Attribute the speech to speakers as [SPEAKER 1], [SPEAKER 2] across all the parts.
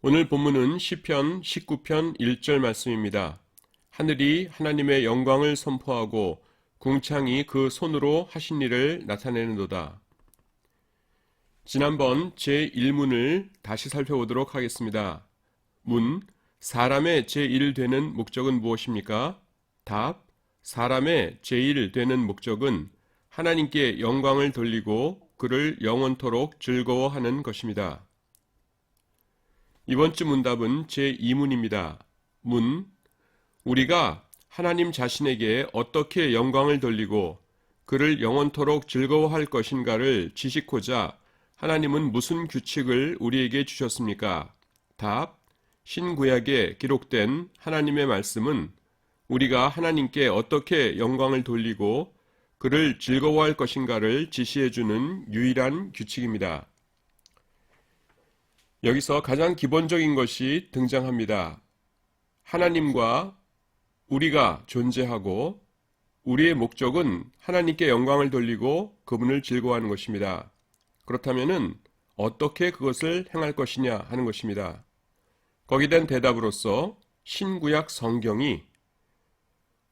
[SPEAKER 1] 오늘 본문은 시편 19편 1절 말씀입니다. 하늘이 하나님의 영광을 선포하고 궁창이 그 손으로 하신 일을 나타내는도다. 지난번 제1문을 다시 살펴보도록 하겠습니다. 문, 사람의 제1 되는 목적은 무엇입니까? 답, 사람의 제1 되는 목적은 하나님께 영광을 돌리고 그를 영원토록 즐거워하는 것입니다. 이번 주 문답은 제2문입니다. 문, 우리가 하나님 자신에게 어떻게 영광을 돌리고 그를 영원토록 즐거워할 것인가를 지식하고자 하나님은 무슨 규칙을 우리에게 주셨습니까? 답, 신구약에 기록된 하나님의 말씀은 우리가 하나님께 어떻게 영광을 돌리고 그를 즐거워할 것인가를 지시해주는 유일한 규칙입니다. 여기서 가장 기본적인 것이 등장합니다. 하나님과 우리가 존재하고 우리의 목적은 하나님께 영광을 돌리고 그분을 즐거워하는 것입니다. 그렇다면 어떻게 그것을 행할 것이냐 하는 것입니다. 거기에 대한 대답으로서 신구약 성경이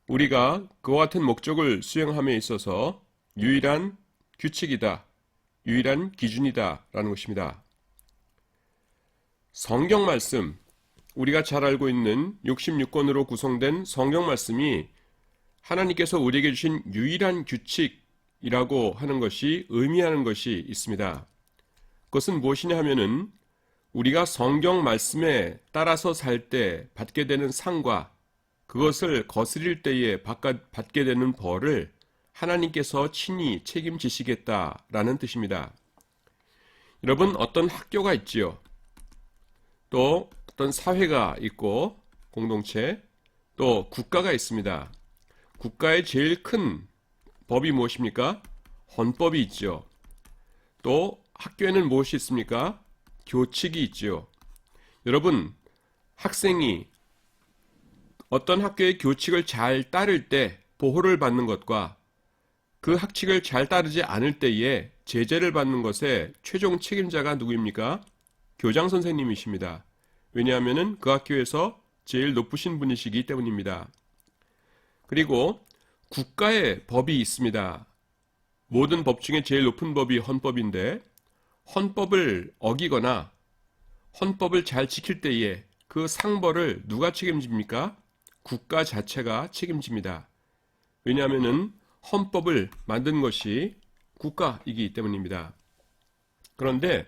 [SPEAKER 1] 우리가 그와 같은 목적을 수행함에 있어서 유일한 규칙이다, 유일한 기준이다 라는 것입니다. 성경 말씀, 우리가 잘 알고 있는 66권으로 구성된 성경 말씀이 하나님께서 우리에게 주신 유일한 규칙이라고 하는 것이 의미하는 것이 있습니다. 그것은 무엇이냐 하면은 우리가 성경 말씀에 따라서 살 때 받게 되는 상과 그것을 거스릴 때에 받게 되는 벌을 하나님께서 친히 책임지시겠다라는 뜻입니다. 여러분, 어떤 학교가 있지요. 또 어떤 사회가 있고 공동체, 또 국가가 있습니다. 국가의 제일 큰 법이 무엇입니까? 헌법이 있죠. 또 학교에는 무엇이 있습니까? 교칙이 있죠. 여러분, 학생이 어떤 학교의 교칙을 잘 따를 때 보호를 받는 것과 그 학칙을 잘 따르지 않을 때에 제재를 받는 것의 최종 책임자가 누구입니까? 교장 선생님이십니다. 왜냐하면 그 학교에서 제일 높으신 분이시기 때문입니다. 그리고 국가의 법이 있습니다. 모든 법 중에 제일 높은 법이 헌법인데 헌법을 어기거나 헌법을 잘 지킬 때에 그 상벌을 누가 책임집니까? 국가 자체가 책임집니다. 왜냐하면 헌법을 만든 것이 국가이기 때문입니다. 그런데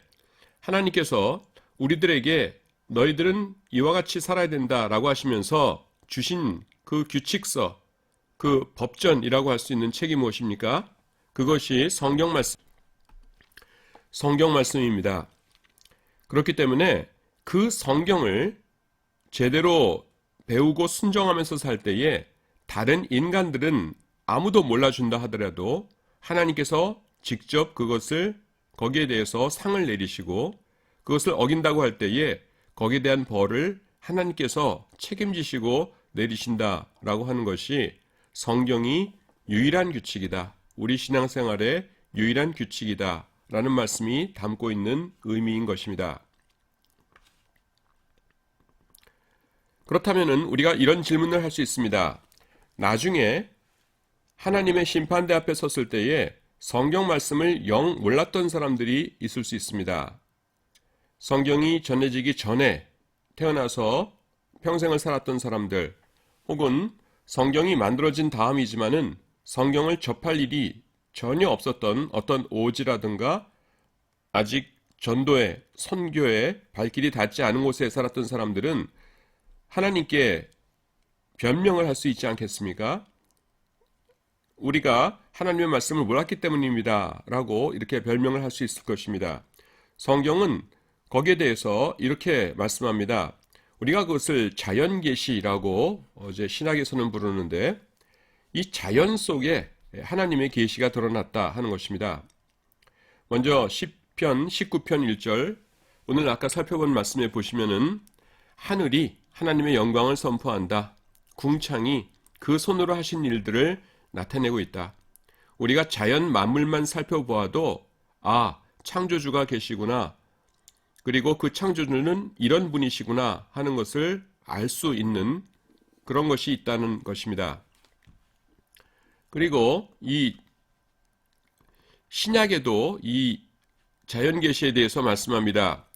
[SPEAKER 1] 하나님께서 우리들에게 너희들은 이와 같이 살아야 된다라고 하시면서 주신 그 규칙서, 그 법전이라고 할 수 있는 책이 무엇입니까? 그것이 성경 말씀입니다. 그렇기 때문에 그 성경을 제대로 배우고 순종하면서 살 때에 다른 인간들은 아무도 몰라준다 하더라도 하나님께서 직접 그것을 거기에 대해서 상을 내리시고 그것을 어긴다고 할 때에 거기에 대한 벌을 하나님께서 책임지시고 내리신다라고 하는 것이 성경이 유일한 규칙이다. 우리 신앙생활의 유일한 규칙이다. 라는 말씀이 담고 있는 의미인 것입니다. 그렇다면 우리가 이런 질문을 할 수 있습니다. 나중에 하나님의 심판대 앞에 섰을 때에 성경 말씀을 영 몰랐던 사람들이 있을 수 있습니다. 성경이 전해지기 전에 태어나서 평생을 살았던 사람들, 혹은 성경이 만들어진 다음이지만은 성경을 접할 일이 전혀 없었던 어떤 오지라든가 아직 전도에, 선교에 발길이 닿지 않은 곳에 살았던 사람들은 하나님께 변명을 할 수 있지 않겠습니까? 우리가 하나님의 말씀을 몰랐기 때문입니다. 라고 이렇게 변명을 할 수 있을 것입니다. 성경은 거기에 대해서 이렇게 말씀합니다. 우리가 그것을 자연계시라고 어제 신학에서는 부르는데 이 자연 속에 하나님의 계시가 드러났다 하는 것입니다. 먼저 시편 19편 1절, 오늘 아까 살펴본 말씀에 보시면은 하늘이 하나님의 영광을 선포한다. 궁창이 그 손으로 하신 일들을 나타내고 있다. 우리가 자연 만물만 살펴보아도 창조주가 계시구나. 그리고 그 창조주는 이런 분이시구나 하는 것을 알 수 있는 그런 것이 있다는 것입니다. 그리고 이 신약에도 이 자연계시에 대해서 말씀합니다.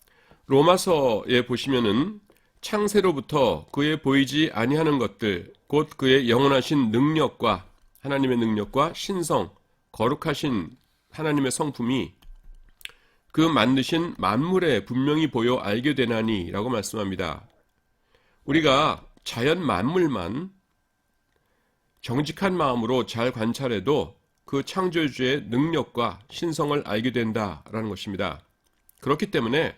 [SPEAKER 1] 로마서에 보시면은 창세로부터 그의 보이지 아니하는 것들, 곧 그의 영원하신 능력과 하나님의 능력과 신성, 거룩하신 하나님의 성품이 그 만드신 만물에 분명히 보여 알게 되나니 라고 말씀합니다. 우리가 자연 만물만 정직한 마음으로 잘 관찰해도 그 창조주의 능력과 신성을 알게 된다라는 것입니다. 그렇기 때문에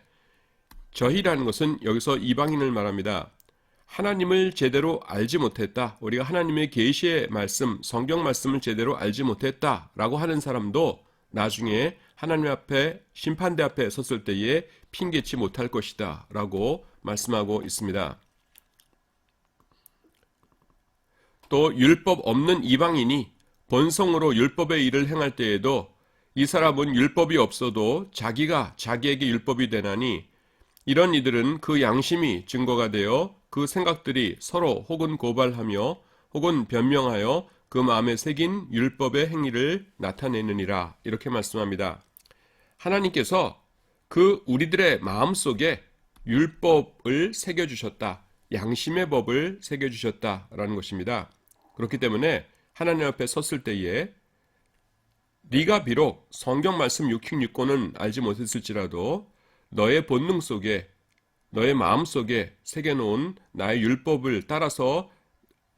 [SPEAKER 1] 저희라는 것은 여기서 이방인을 말합니다. 하나님을 제대로 알지 못했다. 우리가 하나님의 계시의 말씀, 성경 말씀을 제대로 알지 못했다라고 하는 사람도 나중에 하나님 앞에 심판대 앞에 섰을 때에 핑계치 못할 것이다 라고 말씀하고 있습니다. 또 율법 없는 이방인이 본성으로 율법의 일을 행할 때에도 이 사람은 율법이 없어도 자기가 자기에게 율법이 되나니 이런 이들은 그 양심이 증거가 되어 그 생각들이 서로 혹은 고발하며 혹은 변명하여 그 마음에 새긴 율법의 행위를 나타내느니라 이렇게 말씀합니다. 하나님께서 그 우리들의 마음속에 율법을 새겨주셨다. 양심의 법을 새겨주셨다라는 것입니다. 그렇기 때문에 하나님 앞에 섰을 때에 네가 비록 성경 말씀 666권은 알지 못했을지라도 너의 본능 속에 너의 마음 속에 새겨놓은 나의 율법을 따라서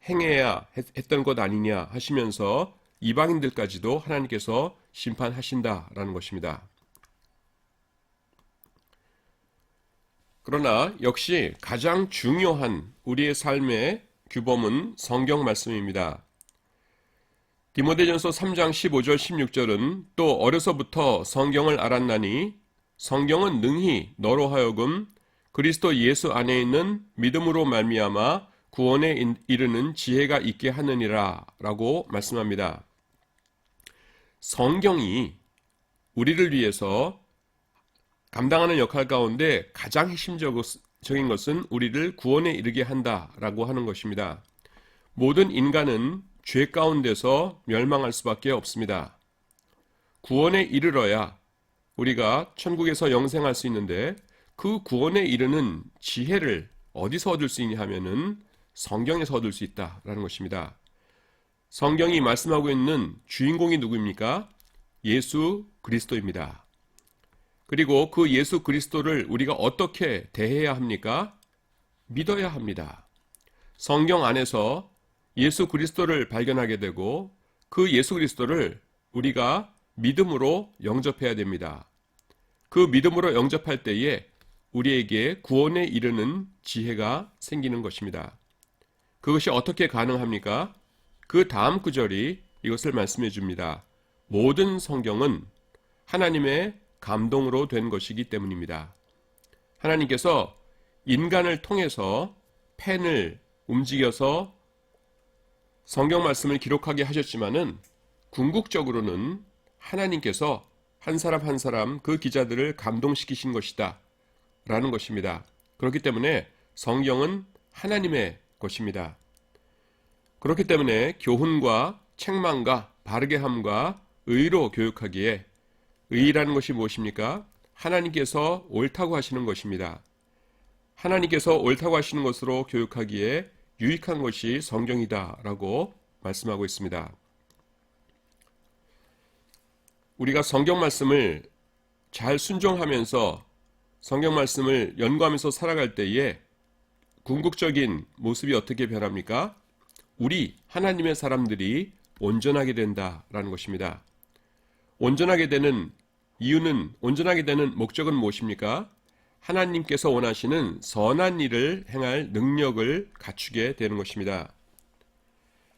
[SPEAKER 1] 행해야 했던 것 아니냐 하시면서 이방인들까지도 하나님께서 심판하신다라는 것입니다. 그러나 역시 가장 중요한 우리의 삶의 규범은 성경 말씀입니다. 디모데전서 3장 15절 16절은 또 어려서부터 성경을 알았나니 성경은 능히 너로 하여금 그리스도 예수 안에 있는 믿음으로 말미암아 구원에 이르는 지혜가 있게 하느니라 라고 말씀합니다. 성경이 우리를 위해서 감당하는 역할 가운데 가장 핵심적인 것은 우리를 구원에 이르게 한다라고 하는 것입니다. 모든 인간은 죄 가운데서 멸망할 수밖에 없습니다. 구원에 이르러야 우리가 천국에서 영생할 수 있는데 그 구원에 이르는 지혜를 어디서 얻을 수 있냐 하면은 성경에서 얻을 수 있다라는 것입니다. 성경이 말씀하고 있는 주인공이 누구입니까? 예수 그리스도입니다. 그리고 그 예수 그리스도를 우리가 어떻게 대해야 합니까? 믿어야 합니다. 성경 안에서 예수 그리스도를 발견하게 되고 그 예수 그리스도를 우리가 믿음으로 영접해야 됩니다. 그 믿음으로 영접할 때에 우리에게 구원에 이르는 지혜가 생기는 것입니다. 그것이 어떻게 가능합니까? 그 다음 구절이 이것을 말씀해 줍니다. 모든 성경은 하나님의 감동으로 된 것이기 때문입니다. 하나님께서 인간을 통해서 펜을 움직여서 성경 말씀을 기록하게 하셨지만은 궁극적으로는 하나님께서 한 사람 한 사람 그 기자들을 감동시키신 것이다 라는 것입니다. 그렇기 때문에 성경은 하나님의 것입니다. 그렇기 때문에 교훈과 책망과 바르게 함과 의로 교육하기에 의라는 것이 무엇입니까? 하나님께서 옳다고 하시는 것입니다. 하나님께서 옳다고 하시는 것으로 교육하기에 유익한 것이 성경이다 라고 말씀하고 있습니다. 우리가 성경 말씀을 잘 순종하면서 성경 말씀을 연구하면서 살아갈 때에 궁극적인 모습이 어떻게 변합니까? 우리 하나님의 사람들이 온전하게 된다라는 것입니다. 온전하게 되는 이유는, 온전하게 되는 목적은 무엇입니까? 하나님께서 원하시는 선한 일을 행할 능력을 갖추게 되는 것입니다.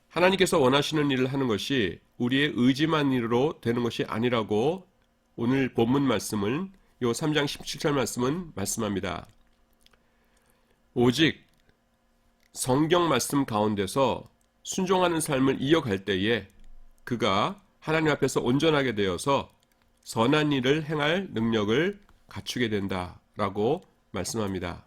[SPEAKER 1] 하나님께서 원하시는 일을 하는 것이 우리의 의지만으로 되는 것이 아니라고 오늘 본문 말씀은 요 3장 17절 말씀은 말씀합니다. 오직 성경 말씀 가운데서 순종하는 삶을 이어갈 때에 그가 하나님 앞에서 온전하게 되어서 선한 일을 행할 능력을 갖추게 된다 라고 말씀합니다.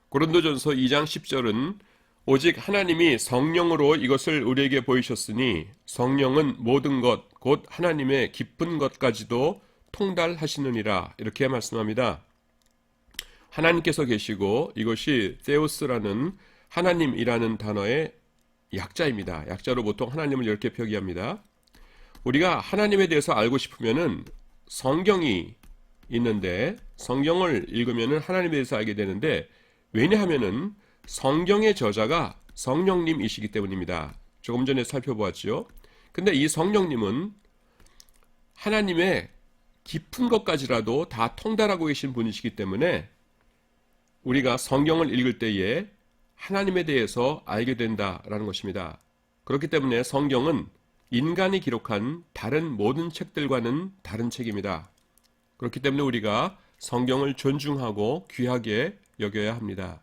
[SPEAKER 1] 고린도전서 2장 10절은 오직 하나님이 성령으로 이것을 우리에게 보이셨으니 성령은 모든 것, 곧 하나님의 깊은 것까지도 통달하시느니라 이렇게 말씀합니다. 하나님께서 계시고 이것이 세우스라는 하나님이라는 단어의 약자입니다. 약자로 보통 하나님을 이렇게 표기합니다. 우리가 하나님에 대해서 알고 싶으면은 성경이 있는데 성경을 읽으면은 하나님에 대해서 알게 되는데 왜냐하면은 성경의 저자가 성령님이시기 때문입니다. 조금 전에 살펴보았죠. 근데 이 성령님은 하나님의 깊은 것까지라도 다 통달하고 계신 분이시기 때문에 우리가 성경을 읽을 때에 하나님에 대해서 알게 된다라는 것입니다. 그렇기 때문에 성경은 인간이 기록한 다른 모든 책들과는 다른 책입니다. 그렇기 때문에 우리가 성경을 존중하고 귀하게 여겨야 합니다.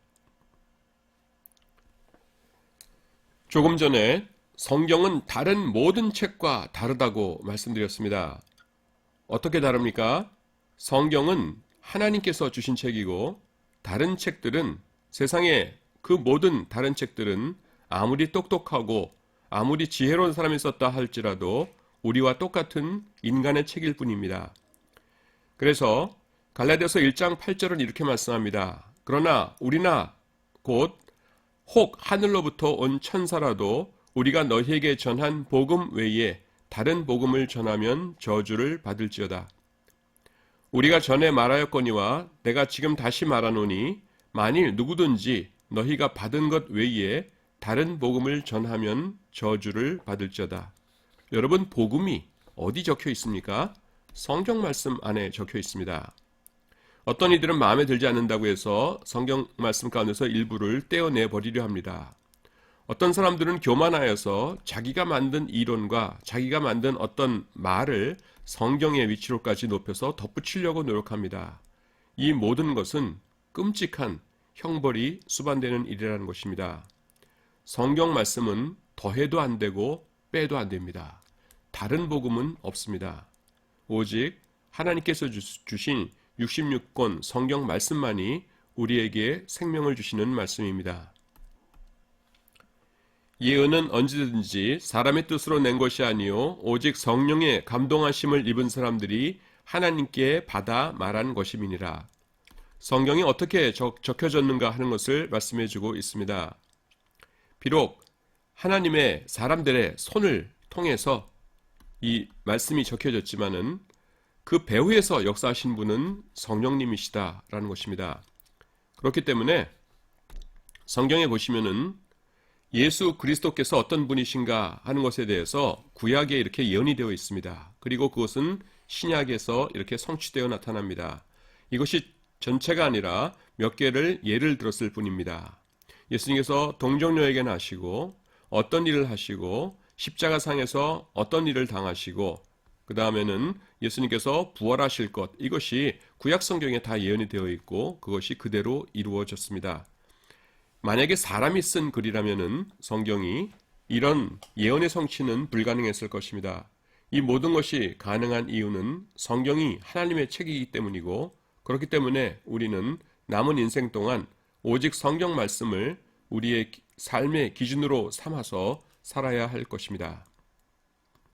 [SPEAKER 1] 조금 전에 성경은 다른 모든 책과 다르다고 말씀드렸습니다. 어떻게 다릅니까? 성경은 하나님께서 주신 책이고 다른 책들은 세상의 그 모든 다른 책들은 아무리 똑똑하고 아무리 지혜로운 사람이 썼다 할지라도 우리와 똑같은 인간의 책일 뿐입니다. 그래서 갈라디아서 1장 8절은 이렇게 말씀합니다. 그러나 우리나 곧 혹 하늘로부터 온 천사라도 우리가 너희에게 전한 복음 외에 다른 복음을 전하면 저주를 받을지어다. 우리가 전에 말하였거니와 내가 지금 다시 말하노니 만일 누구든지 너희가 받은 것 외에 다른 복음을 전하면 저주를 받을지어다. 여러분, 복음이 어디 적혀 있습니까? 성경 말씀 안에 적혀 있습니다. 어떤 이들은 마음에 들지 않는다고 해서 성경 말씀 가운데서 일부를 떼어내 버리려 합니다. 어떤 사람들은 교만하여서 자기가 만든 이론과 자기가 만든 어떤 말을 성경의 위치로까지 높여서 덧붙이려고 노력합니다. 이 모든 것은 끔찍한 형벌이 수반되는 일이라는 것입니다. 성경 말씀은 더해도 안 되고 빼도 안 됩니다. 다른 복음은 없습니다. 오직 하나님께서 주신 66권 성경 말씀만이 우리에게 생명을 주시는 말씀입니다. 예언은 언제든지 사람의 뜻으로 낸 것이 아니요 오직 성령의 감동하심을 입은 사람들이 하나님께 받아 말한 것임이니라. 성경이 어떻게 적혀졌는가 하는 것을 말씀해 주고 있습니다. 비록 하나님의 사람들의 손을 통해서 이 말씀이 적혀졌지만은 그 배후에서 역사하신 분은 성령님이시다라는 것입니다. 그렇기 때문에 성경에 보시면은 예수 그리스도께서 어떤 분이신가 하는 것에 대해서 구약에 이렇게 예언이 되어 있습니다. 그리고 그것은 신약에서 이렇게 성취되어 나타납니다. 이것이 전체가 아니라 몇 개를 예를 들었을 뿐입니다. 예수님께서 동정녀에게 나시고 어떤 일을 하시고 십자가상에서 어떤 일을 당하시고 그 다음에는 예수님께서 부활하실 것, 이것이 구약 성경에 다 예언이 되어 있고 그것이 그대로 이루어졌습니다. 만약에 사람이 쓴 글이라면은 성경이 이런 예언의 성취는 불가능했을 것입니다. 이 모든 것이 가능한 이유는 성경이 하나님의 책이기 때문이고 그렇기 때문에 우리는 남은 인생 동안 오직 성경 말씀을 우리의 삶의 기준으로 삼아서 살아야 할 것입니다.